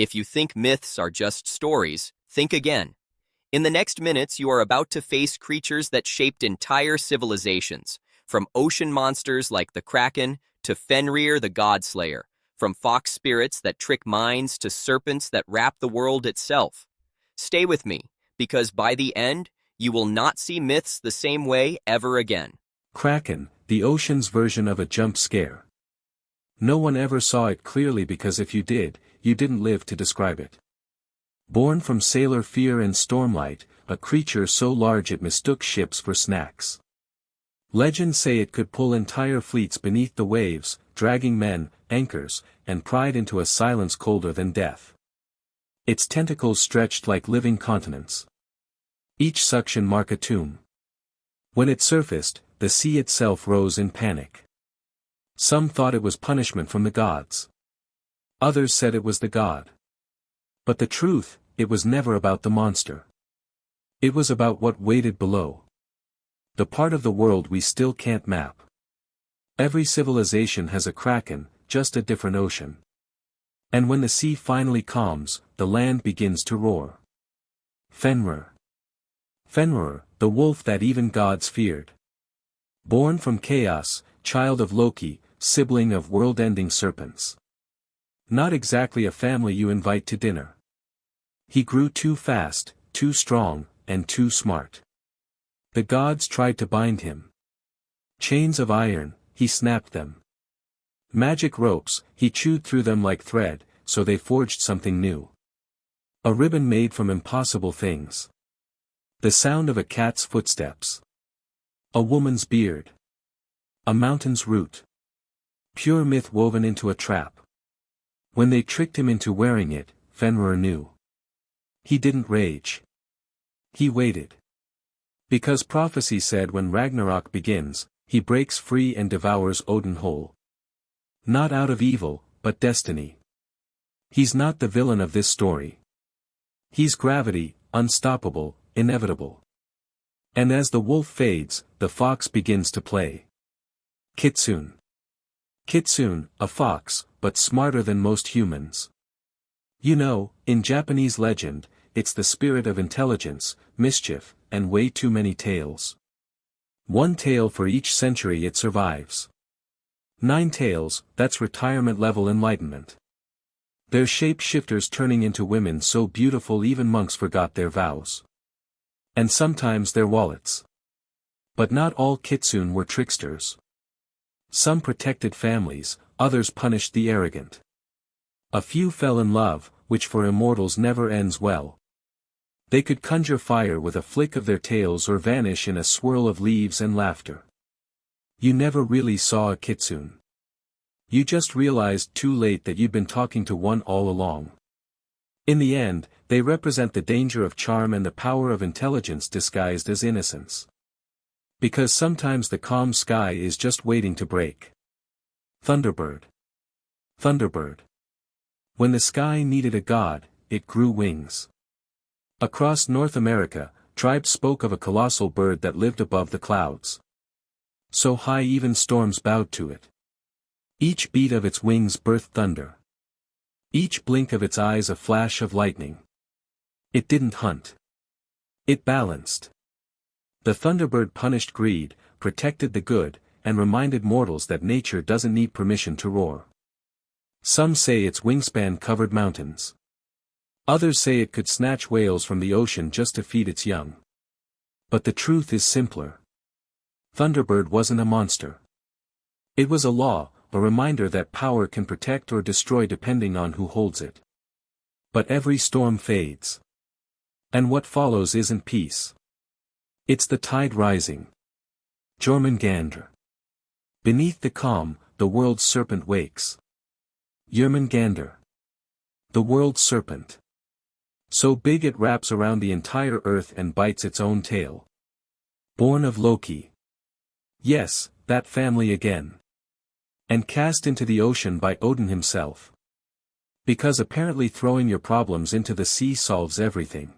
If you think myths are just stories, think again. In the next minutes, you are about to face creatures that shaped entire civilizations, from ocean monsters like the Kraken to Fenrir the God-Slayer, from fox spirits that trick minds to serpents that wrap the world itself. Stay with me, because by the end, you will not see myths the same way ever again. Kraken, the ocean's version of a jump scare. No one ever saw it clearly because if you did, you didn't live to describe it. Born from sailor fear and stormlight, a creature so large it mistook ships for snacks. Legends say it could pull entire fleets beneath the waves, dragging men, anchors, and pride into a silence colder than death. Its tentacles stretched like living continents. Each suction marked a tomb. When it surfaced, the sea itself rose in panic. Some thought it was punishment from the gods. Others said it was the god. But the truth, it was never about the monster. It was about what waited below. The part of the world we still can't map. Every civilization has a kraken, just a different ocean. And when the sea finally calms, the land begins to roar. Fenrir. Fenrir, the wolf that even gods feared. Born from chaos, child of Loki, sibling of world-ending serpents. Not exactly a family you invite to dinner. He grew too fast, too strong, and too smart. The gods tried to bind him. Chains of iron, he snapped them. Magic ropes, he chewed through them like thread, so they forged something new. A ribbon made from impossible things. The sound of a cat's footsteps. A woman's beard. A mountain's root. Pure myth woven into a trap. When they tricked him into wearing it, Fenrir knew. He didn't rage. He waited. Because prophecy said when Ragnarok begins, he breaks free and devours Odin whole. Not out of evil, but destiny. He's not the villain of this story. He's gravity, unstoppable, inevitable. And as the wolf fades, the fox begins to play. Kitsune. Kitsune, a fox, but smarter than most humans. You know, in Japanese legend, it's the spirit of intelligence, mischief, and way too many tails. One tail for each century it survives. 9 tails, that's retirement level enlightenment. They're shape-shifters turning into women so beautiful even monks forgot their vows. And sometimes their wallets. But not all kitsune were tricksters. Some protected families, others punished the arrogant. A few fell in love, which for immortals never ends well. They could conjure fire with a flick of their tails or vanish in a swirl of leaves and laughter. You never really saw a kitsune. You just realized too late that you'd been talking to one all along. In the end, they represent the danger of charm and the power of intelligence disguised as innocence. Because sometimes the calm sky is just waiting to break. Thunderbird. Thunderbird. When the sky needed a god, it grew wings. Across North America, tribes spoke of a colossal bird that lived above the clouds. So high even storms bowed to it. Each beat of its wings birthed thunder. Each blink of its eyes a flash of lightning. It didn't hunt. It balanced. The Thunderbird punished greed, protected the good, and reminded mortals that nature doesn't need permission to roar. Some say its wingspan covered mountains. Others say it could snatch whales from the ocean just to feed its young. But the truth is simpler. Thunderbird wasn't a monster. It was a law, a reminder that power can protect or destroy depending on who holds it. But every storm fades. And what follows isn't peace. It's the tide rising. Jörmungandr. Beneath the calm, the world's serpent wakes. Jörmungandr. The world serpent. So big it wraps around the entire earth and bites its own tail. Born of Loki. Yes, that family again. And cast into the ocean by Odin himself. Because apparently throwing your problems into the sea solves everything.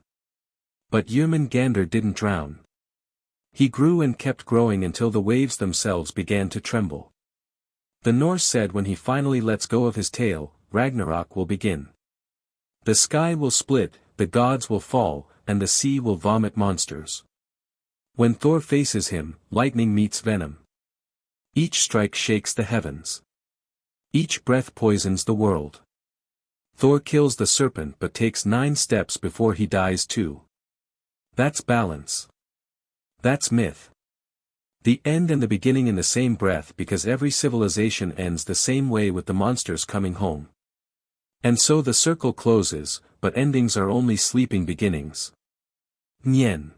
But Jörmungandr didn't drown. He grew and kept growing until the waves themselves began to tremble. The Norse said when he finally lets go of his tail, Ragnarok will begin. The sky will split, the gods will fall, and the sea will vomit monsters. When Thor faces him, lightning meets venom. Each strike shakes the heavens. Each breath poisons the world. Thor kills the serpent but takes 9 steps before he dies too. That's balance. That's myth. The end and the beginning in the same breath, because every civilization ends the same way, with the monsters coming home. And so the circle closes, but endings are only sleeping beginnings. Nian.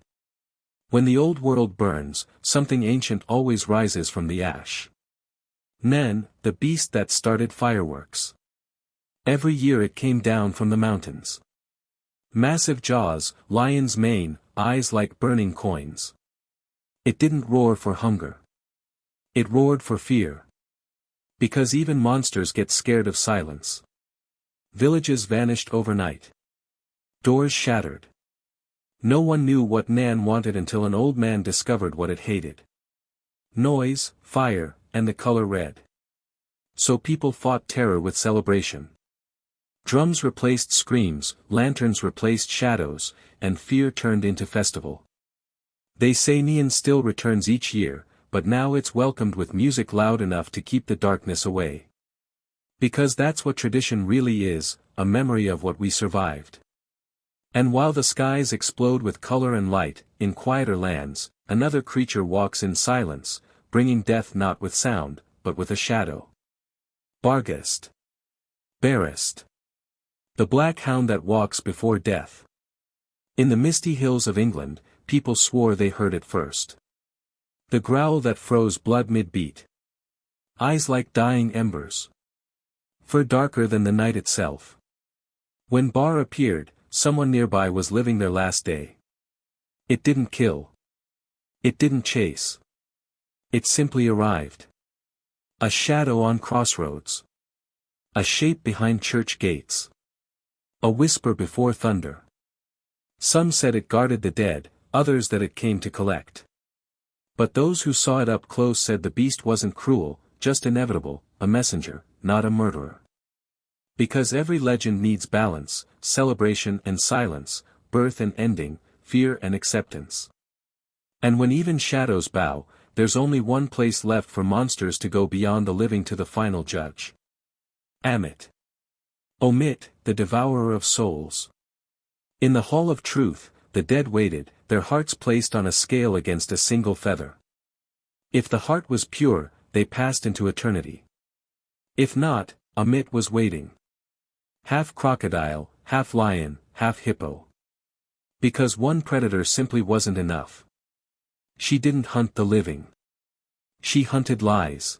When the old world burns, something ancient always rises from the ash. Nian, the beast that started fireworks. Every year it came down from the mountains. Massive jaws, lion's mane, eyes like burning coins. It didn't roar for hunger. It roared for fear. Because even monsters get scared of silence. Villages vanished overnight. Doors shattered. No one knew what Nian wanted until an old man discovered what it hated. Noise, fire, and the color red. So people fought terror with celebration. Drums replaced screams, lanterns replaced shadows, and fear turned into festival. They say Nian still returns each year, but now it's welcomed with music loud enough to keep the darkness away. Because that's what tradition really is, a memory of what we survived. And while the skies explode with color and light, in quieter lands, another creature walks in silence, bringing death not with sound, but with a shadow. Barghest. Barghest. The black hound that walks before death. In the misty hills of England, people swore they heard it first. The growl that froze blood mid-beat. Eyes like dying embers. Fur darker than the night itself. When Bar appeared, someone nearby was living their last day. It didn't kill. It didn't chase. It simply arrived. A shadow on crossroads. A shape behind church gates. A whisper before thunder. Some said it guarded the dead, others that it came to collect. But those who saw it up close said the beast wasn't cruel, just inevitable, a messenger, not a murderer. Because every legend needs balance, celebration and silence, birth and ending, fear and acceptance. And when even shadows bow, there's only one place left for monsters to go beyond the living to the final judge. Ammit. Ammit, the devourer of souls. In the hall of truth, the dead waited, their hearts placed on a scale against a single feather. If the heart was pure, they passed into eternity. If not, Ammit was waiting. Half crocodile, half lion, half hippo. Because one predator simply wasn't enough. She didn't hunt the living. She hunted lies.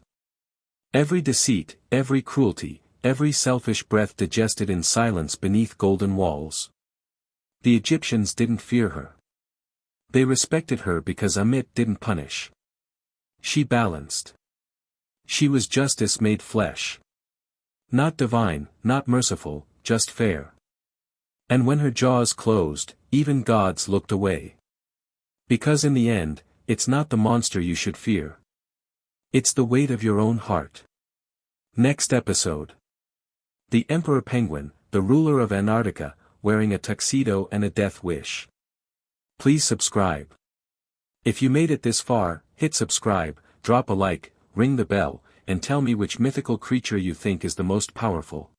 Every deceit, every cruelty, every selfish breath digested in silence beneath golden walls. The Egyptians didn't fear her. They respected her because Ammit didn't punish. She balanced. She was justice made flesh. Not divine, not merciful, just fair. And when her jaws closed, even gods looked away. Because in the end, it's not the monster you should fear. It's the weight of your own heart. Next episode. The Emperor Penguin, the ruler of Antarctica, wearing a tuxedo and a death wish. Please subscribe. If you made it this far, hit subscribe, drop a like, ring the bell, and tell me which mythical creature you think is the most powerful.